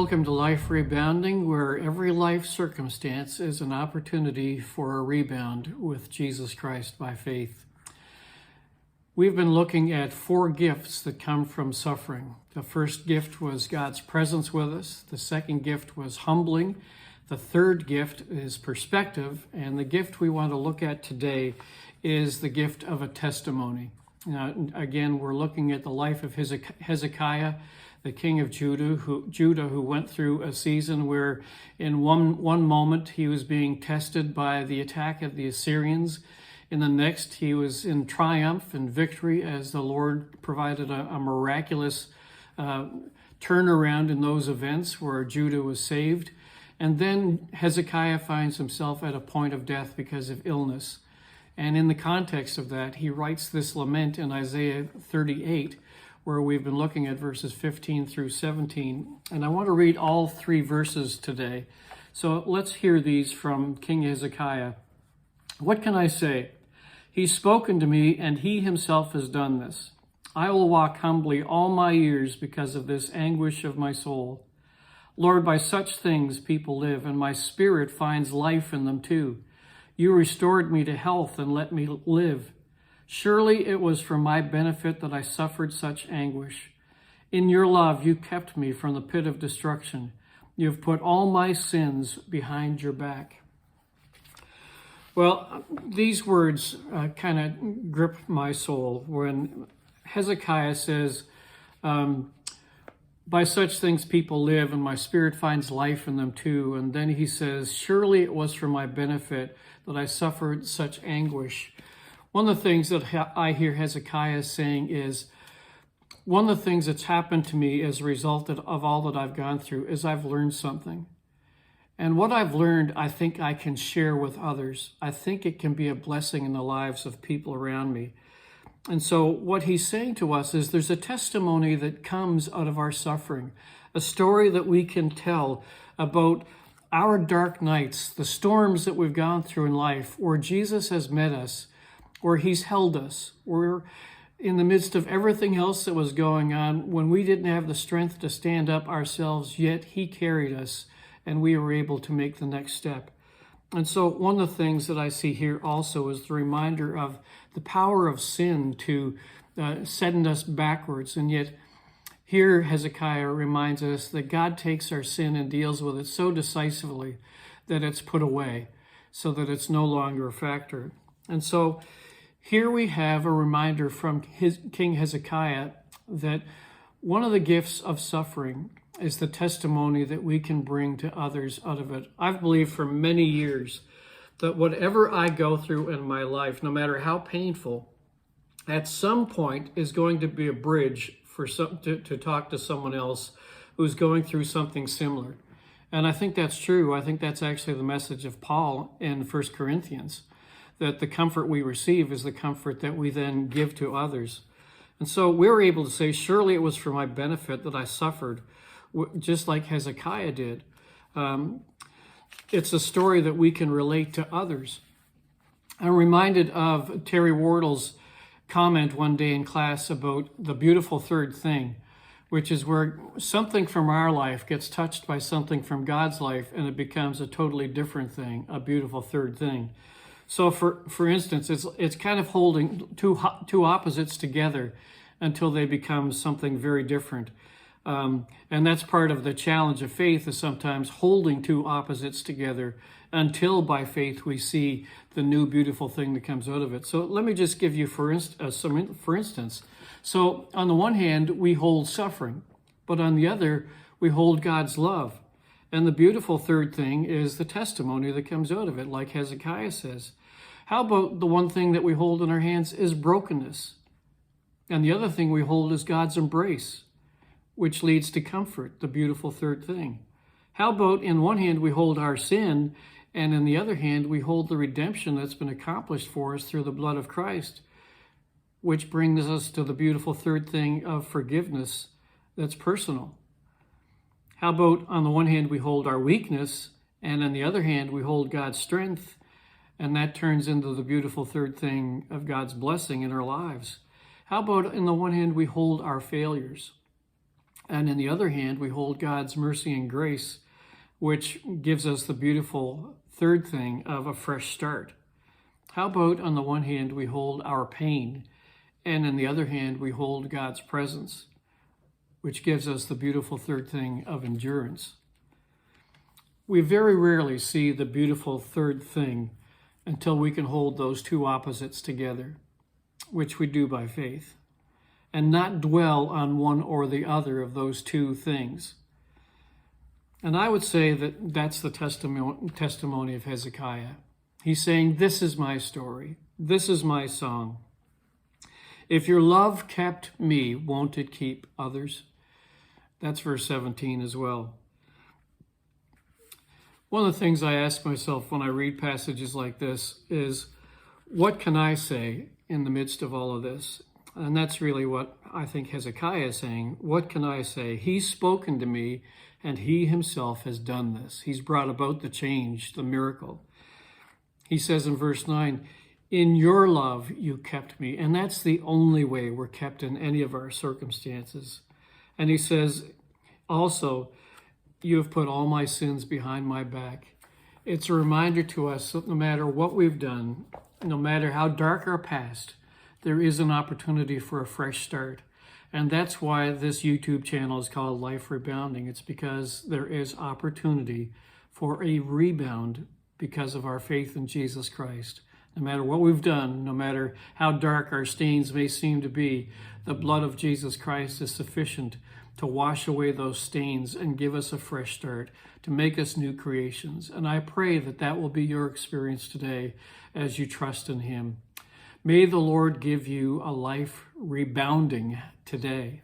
welcome to Life Rebounding, where every life circumstance is an opportunity for a rebound with Jesus Christ by faith. We've been looking at 4 gifts that come from suffering. The first gift was God's presence with us. The second gift was humbling. The third gift is perspective. And the gift we want to look at today is the gift of a testimony. Now, again, we're looking at the life of Hezekiah, the king of Judah, who went through a season where in one moment he was being tested by the attack of the Assyrians. In the next, he was in triumph and victory as the Lord provided a miraculous turnaround in those events where Judah was saved. And then Hezekiah finds himself at a point of death because of illness. And in the context of that, he writes this lament in Isaiah 38, where we've been looking at verses 15 through 17. And I want to read all 3 verses today. So let's hear these from King Hezekiah. What can I say? He's spoken to me, and he himself has done this. I will walk humbly all my years because of this anguish of my soul. Lord, by such things people live, and my spirit finds life in them too. You restored me to health and let me live. Surely it was for my benefit that I suffered such anguish. In your love, you kept me from the pit of destruction. You have put all my sins behind your back. Well, these words kind of grip my soul when Hezekiah says, by such things people live, and my spirit finds life in them too. And then he says, surely it was for my benefit that I suffered such anguish. One of the things that I hear Hezekiah saying is, one of the things that's happened to me as a result of all that I've gone through is I've learned something. And what I've learned, I think I can share with others. I think it can be a blessing in the lives of people around me. And so what he's saying to us is there's a testimony that comes out of our suffering, a story that we can tell about our dark nights, the storms that we've gone through in life, where Jesus has met us, where he's held us, where in the midst of everything else that was going on, when we didn't have the strength to stand up ourselves, yet he carried us and we were able to make the next step. And so one of the things that I see here also is the reminder of the power of sin to send us backwards. And yet here Hezekiah reminds us that God takes our sin and deals with it so decisively that it's put away, so that it's no longer a factor. And so here we have a reminder from King Hezekiah that one of the gifts of suffering is the testimony that we can bring to others out of it. I've believed for many years that whatever I go through in my life, no matter how painful, at some point is going to be a bridge for to talk to someone else who's going through something similar. And I think that's true. I think that's actually the message of Paul in 1 Corinthians, that the comfort we receive is the comfort that we then give to others. And so we're able to say, surely it was for my benefit that I suffered, just like Hezekiah did. It's a story that we can relate to others. I'm reminded of Terry Wardle's comment one day in class about the beautiful third thing, which is where something from our life gets touched by something from God's life and it becomes a totally different thing, a beautiful third thing. So for instance, it's kind of holding two opposites together until they become something very different. And that's part of the challenge of faith, is sometimes holding two opposites together until by faith we see the new beautiful thing that comes out of it. So let me just give you for instance. So on the one hand, we hold suffering, but on the other, we hold God's love. And the beautiful third thing is the testimony that comes out of it, like Hezekiah says. How about the one thing that we hold in our hands is brokenness? And the other thing we hold is God's embrace, which leads to comfort, the beautiful third thing. How about in one hand we hold our sin, and in the other hand we hold the redemption that's been accomplished for us through the blood of Christ, which brings us to the beautiful third thing of forgiveness that's personal. How about on the one hand we hold our weakness, and on the other hand we hold God's strength, and that turns into the beautiful third thing of God's blessing in our lives. How about on the one hand we hold our failures? And in the other hand, we hold God's mercy and grace, which gives us the beautiful third thing of a fresh start. How about on the one hand, we hold our pain, and on the other hand, we hold God's presence, which gives us the beautiful third thing of endurance. We very rarely see the beautiful third thing until we can hold those two opposites together, which we do by faith, and not dwell on one or the other of those two things. And I would say that that's the testimony of Hezekiah. He's saying, this is my story. This is my song. If your love kept me, won't it keep others? That's verse 17 as well. One of the things I ask myself when I read passages like this is, what can I say in the midst of all of this? And that's really what I think Hezekiah is saying. What can I say? He's spoken to me, and he himself has done this. He's brought about the change, the miracle. He says in verse 9, in your love you kept me. And that's the only way we're kept in any of our circumstances. And he says also, you have put all my sins behind my back. It's a reminder to us that no matter what we've done, no matter how dark our past, there is an opportunity for a fresh start. And that's why this YouTube channel is called Life Rebounding. It's because there is opportunity for a rebound because of our faith in Jesus Christ. No matter what we've done, no matter how dark our stains may seem to be, the blood of Jesus Christ is sufficient to wash away those stains and give us a fresh start, to make us new creations. And I pray that that will be your experience today as you trust in him. May the Lord give you a life rebounding today.